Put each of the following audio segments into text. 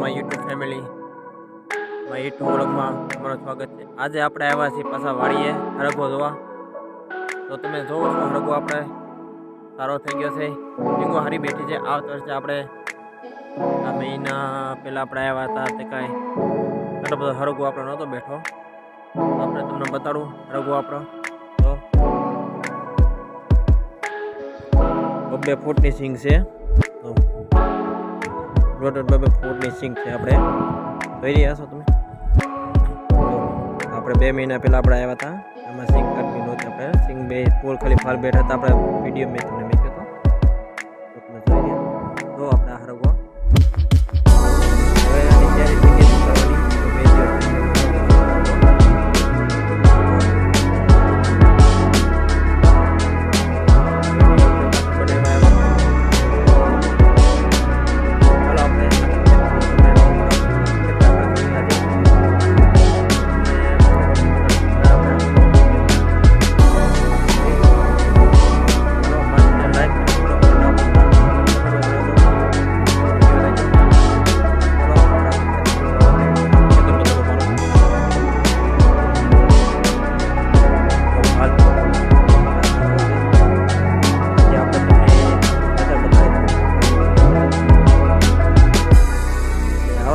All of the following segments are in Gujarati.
My YouTube family, my YouTube વ્લોગમાં તમારું સ્વાગત છે। આજે આપણે આવ્યા છીએ પાછા વાડીએ હરગો જોવા। તો તમે જોવો છો હરગો આપણે સારો થઈ ગયો છે, રીંગો હારી બેઠી છે। આ વર્ષે આપણે આ મહિના પહેલાં આપણે આવ્યા હતા તે કાંઈ એટલો બધો હરગો આપણો નહોતો બેઠો। આપણે તમને બતાડું હરગો આપણો તો 2 ફૂટની સિંગ છે, તો 2 ફૂટની સિંગ છે। આપણે જોઈ રહ્યા છો તમે, આપણે 2 મહિના પહેલાં આપણે આવ્યા હતા, એમાં સિંગ કાઢવી નહોતી। આપણે સિંગ બે ફૂલ ખાલી ફાલ બેઠા હતા। આપણે વિડીયો મેં તમને મૂક્યો હતો, તો તમે જોઈ રહ્યા તો આપણે હરગો હવે આની તૈયારી થઈ ગઈ કરવાની।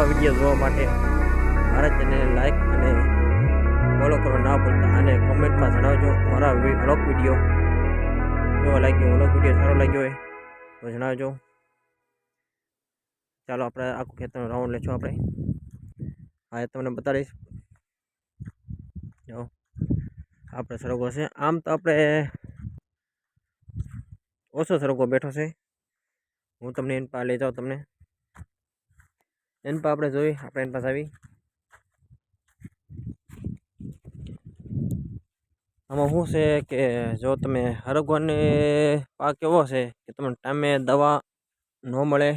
વિડીયો જોવા માટે મારા ચેનલને લાઈક અને ફોલો કરવા ના ભૂલતા, અને કોમેન્ટમાં જણાવજો મારા વ્લોગ વિડીયો કેવો લાગ્યો। વ્લોગ વિડીયો સારો લાગ્યો હોય તો જણાવજો। ચાલો આપણે આખું ખેતરનો રાઉન્ડ લેશું। આપણે હા તમને બતાડીશ, જો આપણે સરગવો છે। આમ તો આપણે ઓછો સરગવો બેઠો છે, હું તમને એની પાસે લઈ જાઉં। તમને એની પાસે આપણે જોઈ, આપણે એની પાસે આવી। આમાં શું છે કે જો તમે હરગવાને પાક એવો છે કે તમને ટાઈમે દવા ન મળે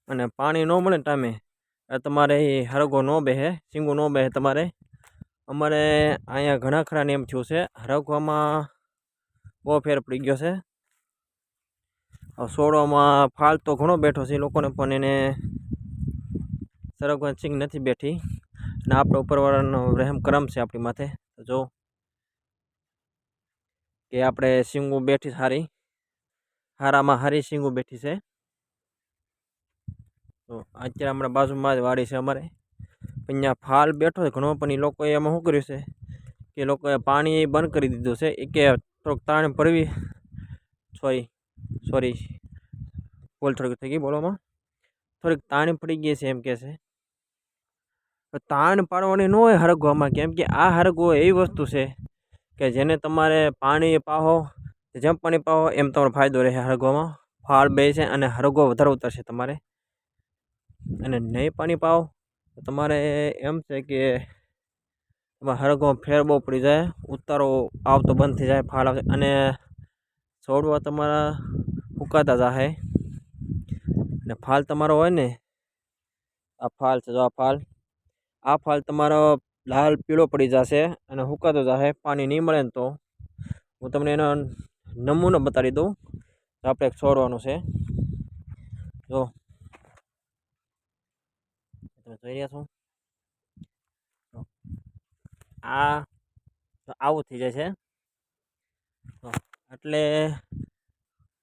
અને પાણી ન મળે ટાઈમે, તમારે એ હરગવો ન બેસે, સિંગું ન બેસે તમારે। અમારે અહીંયા ઘણા ખરાને એમ થયું છે, હરગવામાં બહુ ફેર પડી ગયો છે। છોડવામાં ફાલ તો ઘણો બેઠો છે એ લોકોને, પણ એને સરગવાની સિંગ નથી બેઠી, અને આપણા ઉપરવાળાનો રહેમ કરમ છે આપણી માથે। જો કે આપણે સિંગું બેઠી સારી, હારામાં હારી સિંગું બેઠી છે। તો અત્યારે હમણાં બાજુમાં જ વાડી છે અમારે, અહીંયા ફાલ બેઠો છે ઘણો, પણ એ લોકોએ એમાં શું કર્યું છે કે લોકોએ પાણી બંધ કરી દીધું છે। એ કે થોડુંક તાણ પડવી, સોરી બોલ થોડીક થઈ ગઈ બોલોમાં, થોડીક તાણ પડી ગઈ છે એમ કે છે। તાણ પાડવાની ન હોય હરગવામાં, કેમ કે આ હરગવો એવી વસ્તુ છે કે જેને તમારે પાણી પાવો, જેમ પાણી પાવો એમ તમારો ફાયદો રહે। હરગવામાં ફાળ બે છે અને હરગવો વધારે ઉતરશે તમારે, અને નહીં પાણી પાવો તો તમારે એમ છે કે તમારે હરગવામાં ફેર બહુ પડી જાય, ઉતારો આવતો બંધ થઈ જાય, ફાળ આવશે અને છોડવા તમારા ફૂંકાતા જાહે। અને ફાલ તમારો હોય ને, આ ફાલ છે, જો આ ફાલ તમારો લાલ પીળો પડી જશે અને હુકાતો જશે, પાણી નહીં મળે ને તો। હું તમને એનો નમૂનો બતાડી દઉં। આપણે એક છોડવાનું છે, જો તમે જોઈ રહ્યા છો, આ આવું થઈ જાય છે। એટલે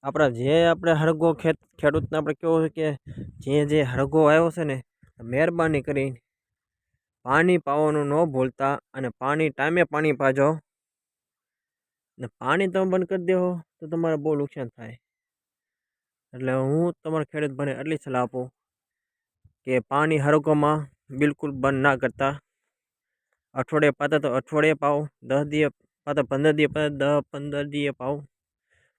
આપણા જે આપણે હરગો ખેડૂતને આપણે કેવું છે કે જે હરગો આવ્યો છે ને, મહેરબાની કરી પાણી પાવાનું ન ભૂલતા, અને પાણી ટાઈમે પાણી પાજો। ને પાણી તમે બંધ કરી દો તો તમારે બહુ નુકસાન થાય। એટલે હું તમારા ખેડૂત ભાઈને એટલી સલાહ આપું કે પાણી હરગોમાં બિલકુલ બંધ ના કરતા। અઠવાડિયે પાતા તો અઠવાડિયે પાવો, 10 દિવસ પાતા 15 દિવસ પાતા 10-15 દિવસ પાવો,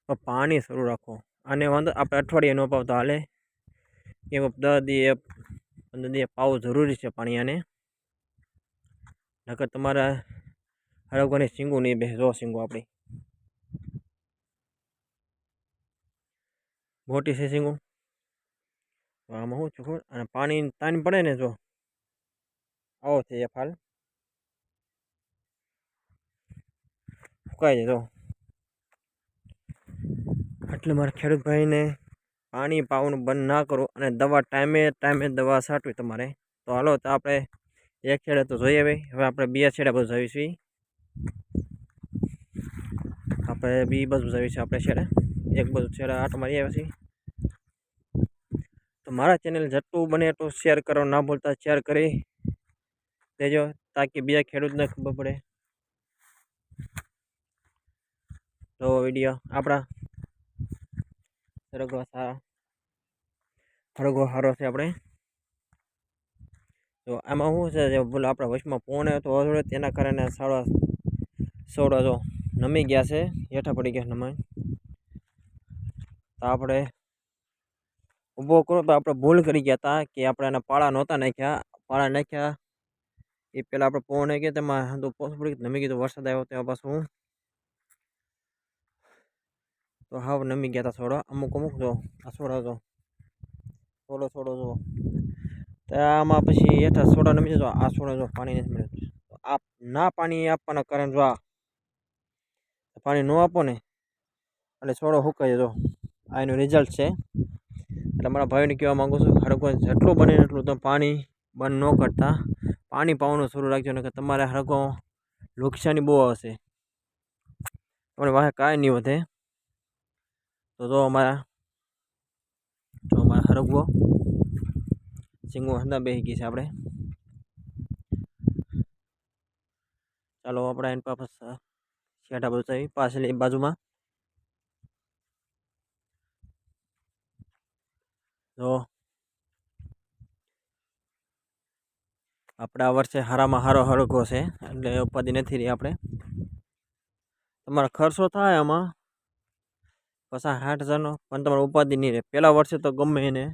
પણ પાણી શરૂ રાખો। આને વાંધો આપણે અઠવાડિયે ન પાવ તો હાલે, કે 10 દિવસ 15 દિવસ પાવું જરૂરી છે પાણી આને, નકર તમારા હરગવાની સિંગું નહીં બેસે। જો સિંગું આપણી મોટી છે સિંગું, આમાં શું છે અને પાણી તાણ પડે ને, જો આવો છે એ ફાલ ફૂંકાઈ જાય। જો એટલે મારા ખેડૂત ભાઈને પાણી પાવાનું બંધ ના કરો અને દવા ટાઈમે ટાઈમે દવા છાંટવી તમારે. તો હાલો તો આપણે એક છેડે તો જોઈએ હવે આપણે બે છેડા બધું જોઈશું. આપણે બી બધું જોઈશું આપણે છેડે એક બધું છેડા આટો મારી આવ્યા છીએ. તો મારા ચેનલ જેટલું બને એટલું શેર કરો, ના ભૂલતા શેર કરી દેજો તાકી બીજા ખેડૂતને ખબર પડે. તો વિડીયો આપણા હરગો સારો છે આપણે. તો આમાં શું છે, જે બોલો આપણા વચમાં પોણે હતો હજોડે તેના કારણે સોડા જો નમી ગયા છે, હેઠા પડી ગયા નમાઈ. તો આપણે ઊભો કરો તો આપણે ભૂલ કરી ગયા હતા કે આપણે એના પાળા નહોતા નાખ્યા. પાળા નાખ્યા એ પહેલાં આપણે પોણે ગયા તેમાં તો પોસ પડી નમી ગયું. વરસાદ આવ્યો ત્યાં પાછું તો હાવ નમી ગયા હતા સોડા. અમુક જો આ સોડા જો થોડો જો તો આમાં પછી હેઠા સોડા નમી જતો. આ સોડા જો પાણી નથી મળ્યું. આ ના પાણી આપવાના કારણે જો આ પાણી ન આપો ને એટલે સોડો સુકાઈ જો. આ એનું રિઝલ્ટ છે. એટલે મારા ભાઈને કહેવા માગું છું, હરગો જેટલું બને એટલું તમે પાણી બંધ ન કરતા પાણી પાવાનું શરૂ રાખજો ને કે તમારે હરગો નુકસાની બહુ આવશે. તમારી વાહે કાંઈ નહીં વધે. તો જો અમારા હરગવો સિંગો હંદા બેસી ગઈ છે. આપણે ચાલો આપણે એની પાસ શેઠા બધું થઈ પાછળની બાજુમાં તો આપણે આ વર્ષે હારામાં હારો હરગો છે એટલે ઉપાધિ નથી રહી. આપણે તમારો ખર્ચો થાય આમાં 50-60 હજારનો, પણ તમારે ઉપાધિ નહીં રહે. પહેલા વર્ષે તો ગમે એને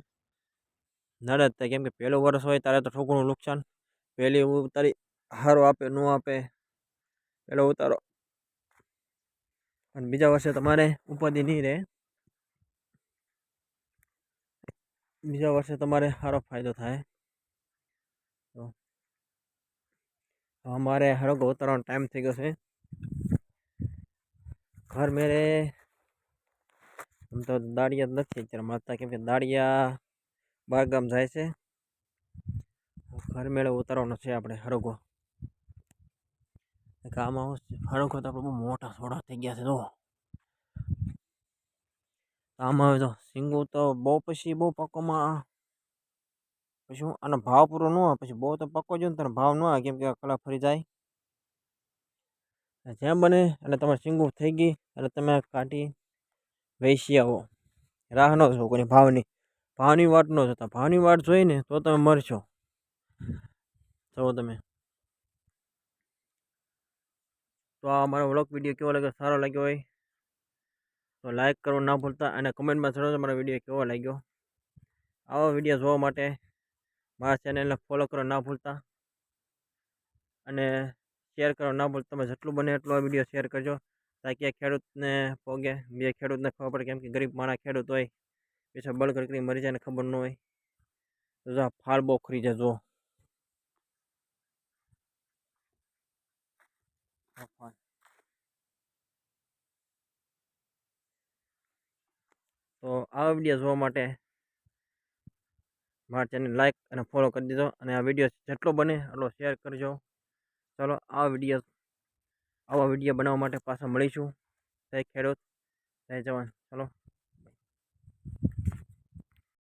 નડે જ થાય, કેમ કે પહેલું વર્ષ હોય ત્યારે તો ઠોકરું નુકસાન. પહેલી ઉતારી હારો આપે ન આપે પહેલો ઉતારો, અને બીજા વર્ષે તમારે ઉપાધિ નહીં રહે. બીજા વર્ષે તમારે સારો ફાયદો થાય. તો અમારે હરગો ઉતારવાનો ટાઈમ થઈ ગયો છે. ઘર મેરે આમ તો દાળિયા નથી અત્યારે મળતા, કેમ કે દાળિયા બહારગામ જાય છે. ઘર મેળે ઉતારવાનો છે આપણે હરગો. આમાં હરગો તો આપણે બહુ મોટા સોડા થઈ ગયા છે. તો આમાં હવે તો સિંગું તો બહુ પછી બહુ પાકોમાં પછી આનો ભાવ પૂરો ન આવે. પછી બહુ તો પક્કો જો ને તને ભાવ ન આવે, કેમ કે કલા ફરી જાય. જેમ બને એટલે તમારે સિંગું થઈ ગઈ એટલે તમે કાઢી વેચી આવો. રાહ ન જો કોઈની ભાવની વાટ ન જોતા. ભાવની વાટ જોઈને તો તમે મરશો. જો તમે તો આ મારો વ્લોગ વિડીયો કેવો લાગ્યો, સારો લાગ્યો હોય તો લાઈક કરવાનું ના ભૂલતા અને કમેન્ટમાં જણાવજો મારો વિડીયો કેવો લાગ્યો. આવા વિડીયો જોવા માટે મારા ચેનલને ફોલો કરવા ના ભૂલતા અને શેર કરવા ના ભૂલતા. તમે જેટલું બને એટલું આ વિડીયો શેર કરજો તાકી આ ખેડૂતને પોગે, બે ખેડૂતને ખબર પડે. કેમ કે ગરીબ માણસ ખેડૂત હોય પછી બળગર કરી મરી જાય ને ખબર ન હોય. તો જો ફાલ બહુ ખરી જાય. જો તો આવા વિડીયો જોવા માટે મારા ચેનલ લાઈક અને ફોલો કરી દીધો અને આ વિડીયો જેટલો બને એટલો શેર કરજો. ચાલો આવા વિડીયો બનાવવા માટે પાછા મળીશું. જય ખેડૂત, જય જવાન. ચાલો.